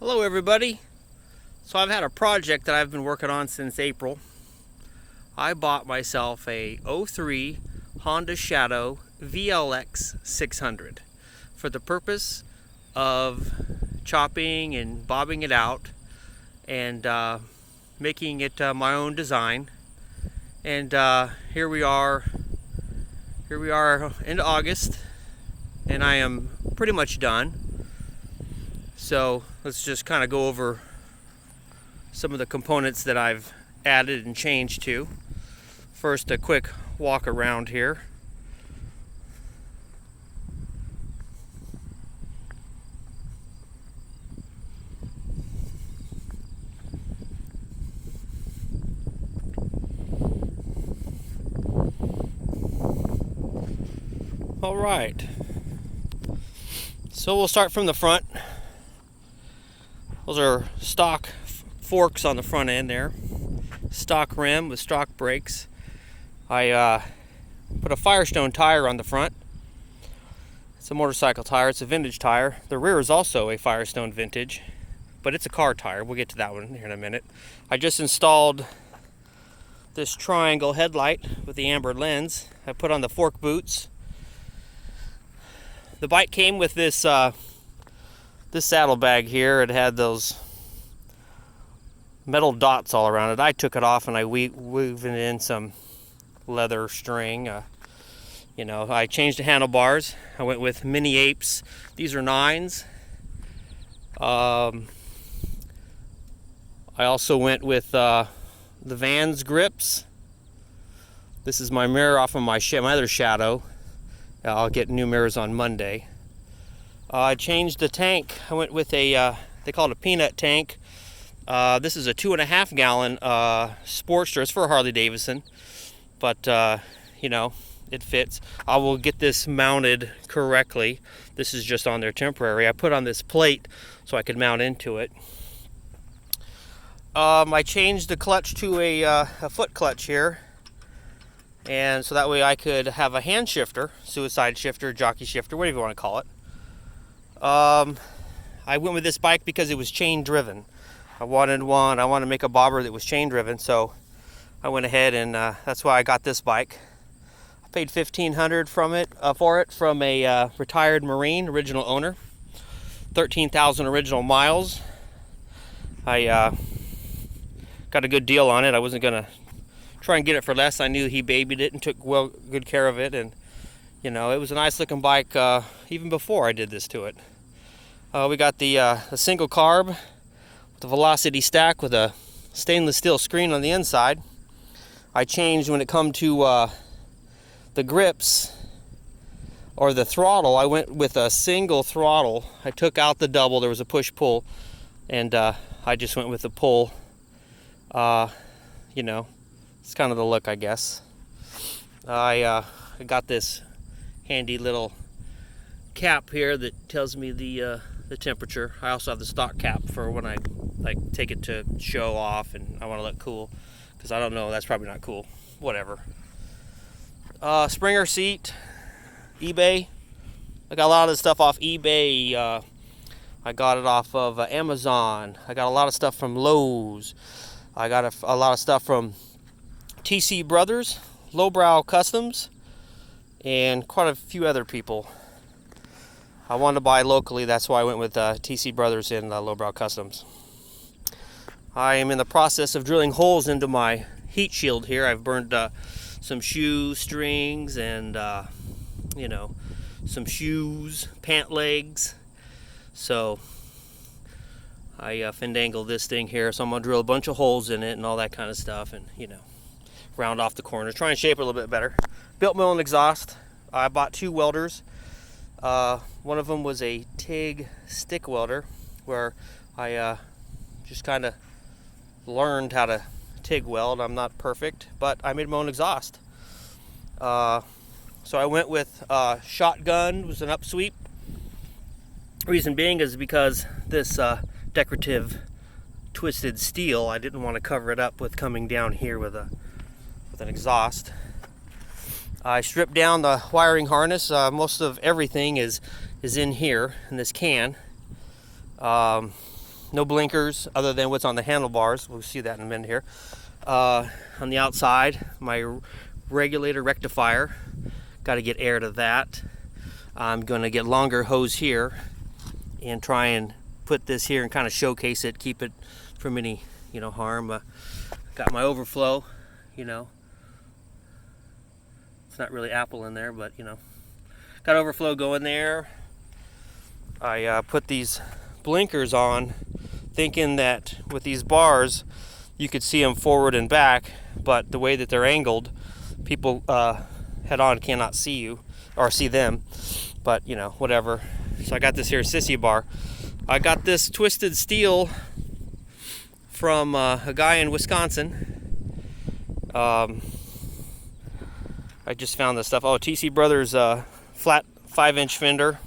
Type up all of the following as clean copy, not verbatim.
Hello everybody. So I've had a project that I've been working on since April. I bought myself a '03 Honda Shadow VLX 600 for the purpose of chopping and bobbing it out and making it my own design. And here we are into August, and I am pretty much done. So let's just kind of go over some of the components that I've added and changed to. First, a quick walk around here. All right. So we'll start from the front. Those are stock forks on the front end there. Stock rim with stock brakes. I put a Firestone tire on the front. It's a motorcycle tire. It's a vintage tire. The rear is also a Firestone vintage, but it's a car tire. We'll get to that one here in a minute. I just installed this triangle headlight with the amber lens. I put on the fork boots. The bike came with this saddlebag here. It had those metal dots all around it. I took it off and I weaved it in some leather string. I changed the handlebars. I went with Mini Apes. These are 9s. I also went with the Vans grips. This is my mirror off of my other Shadow. I'll get new mirrors on Monday. I changed the tank. I went with they call it a peanut tank. This is a 2.5 gallon Sportster. It's for a Harley Davidson, but it fits. I will get this mounted correctly. This is just on there temporary. I put on this plate so I could mount into it. I changed the clutch to a foot clutch here, and so that way I could have a hand shifter, suicide shifter, jockey shifter, whatever you want to call it. I went with this bike because it was chain driven. I wanted to make a bobber that was chain driven, so I went ahead and that's why I got this bike. I paid $1,500 for it from a retired Marine, original owner. 13,000 original miles. I got a good deal on it. I wasn't gonna try and get it for less. I knew he babied it and took good care of it, and it was a nice looking bike even before I did this to it. We got the single carb with the Velocity stack with a stainless steel screen on the inside. I changed when it come to the grips or the throttle. I went with a single throttle. I took out the double. There was a push-pull, and I just went with the pull. It's kind of the look, I guess. I got this handy little cap here that tells me the temperature. I also have the stock cap for when I take it to show off and I want to look cool, because I don't know, that's probably not cool. Whatever. Springer seat, eBay. I got a lot of this stuff off eBay. I got it off of Amazon. I got a lot of stuff from Lowe's. I got a lot of stuff from TC Brothers, Lowbrow Customs, and quite a few other people. I wanted to buy locally, that's why I went with TC Brothers and Lowbrow Customs. I am in the process of drilling holes into my heat shield here. I've burned some shoe strings and some shoes, pant legs. So I findangled this thing here, so I'm going to drill a bunch of holes in it and all that kind of stuff, and round off the corners, try and shape it a little bit better. Built my own exhaust. I bought 2 welders. One of them was a TIG stick welder, where I just kind of learned how to TIG weld. I'm not perfect, but I made my own exhaust. So I went with Shotgun. It was an upsweep. Reason being is because this decorative twisted steel, I didn't want to cover it up with coming down here with an exhaust. I stripped down the wiring harness. Most of everything is in here in this can. No blinkers other than what's on the handlebars. We'll see that in a minute here. On the outside, my regulator rectifier. Got to get air to that. I'm going to get longer hose here and try and put this here and kind of showcase it, keep it from any, harm. Got my overflow, It's not really apple in there, but, got overflow going there. I put these blinkers on thinking that with these bars you could see them forward and back, but the way that they're angled, people head on cannot see you or see them, but whatever. So I got this here sissy bar. I got this twisted steel from a guy in Wisconsin. I just found this stuff. Oh, TC Brothers flat 5-inch fender.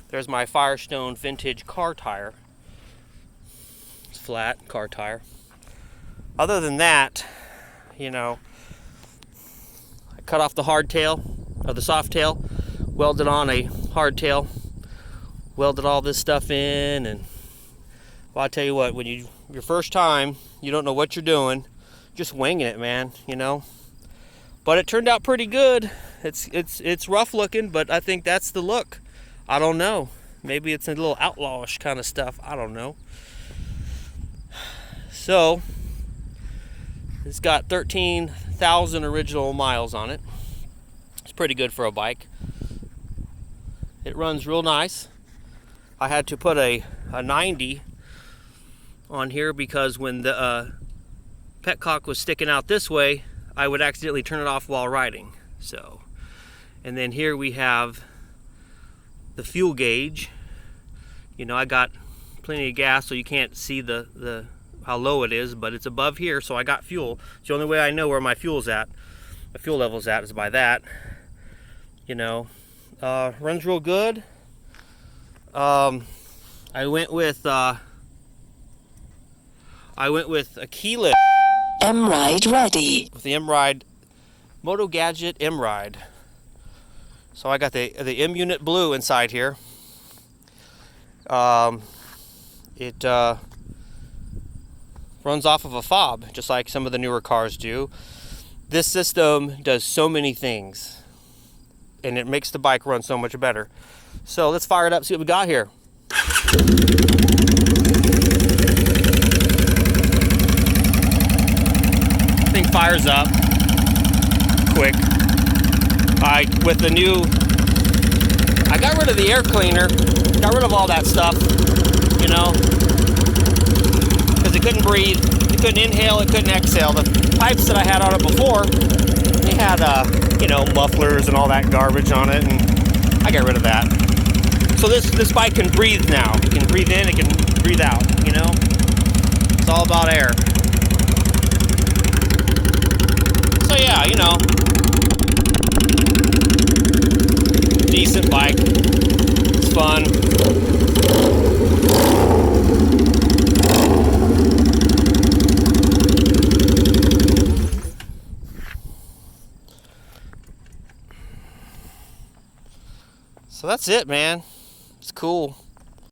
There's my Firestone vintage car tire. It's flat car tire. Other than that, I cut off the hardtail or the soft tail, welded on a hardtail, welded all this stuff in, and well, I tell you what, when your first time, you don't know what you're doing, just winging it, man, But it turned out pretty good. It's rough looking, but I think that's the look. I don't know. Maybe it's a little outlawish kind of stuff. I don't know. So it's got 13,000 original miles on it. It's pretty good for a bike. It runs real nice. I had to put a 90 on here because when the petcock was sticking out this way, I would accidentally turn it off while riding. So, and then here we have the fuel gauge. I got plenty of gas, so you can't see the how low it is, but it's above here, so I got fuel. It's the only way I know where my fuel's at. My fuel level's at is by that. Runs real good. I went with a keyless. M-Ride ready. With the M-Ride, Moto Gadget M-Ride. So I got the M-Unit Blue inside here. It runs off of a fob, just like some of the newer cars do. This system does so many things, and it makes the bike run so much better. So let's fire it up, see what we got here. Thing fires up quick. I got rid of the air cleaner, got rid of all that stuff, because it couldn't breathe, it couldn't inhale, it couldn't exhale. The pipes that I had on it before, they had mufflers and all that garbage on it, and I got rid of that. So this bike can breathe now. It can breathe in, it can breathe out, It's all about air. So yeah, decent bike. It's fun. So that's it, man. It's cool.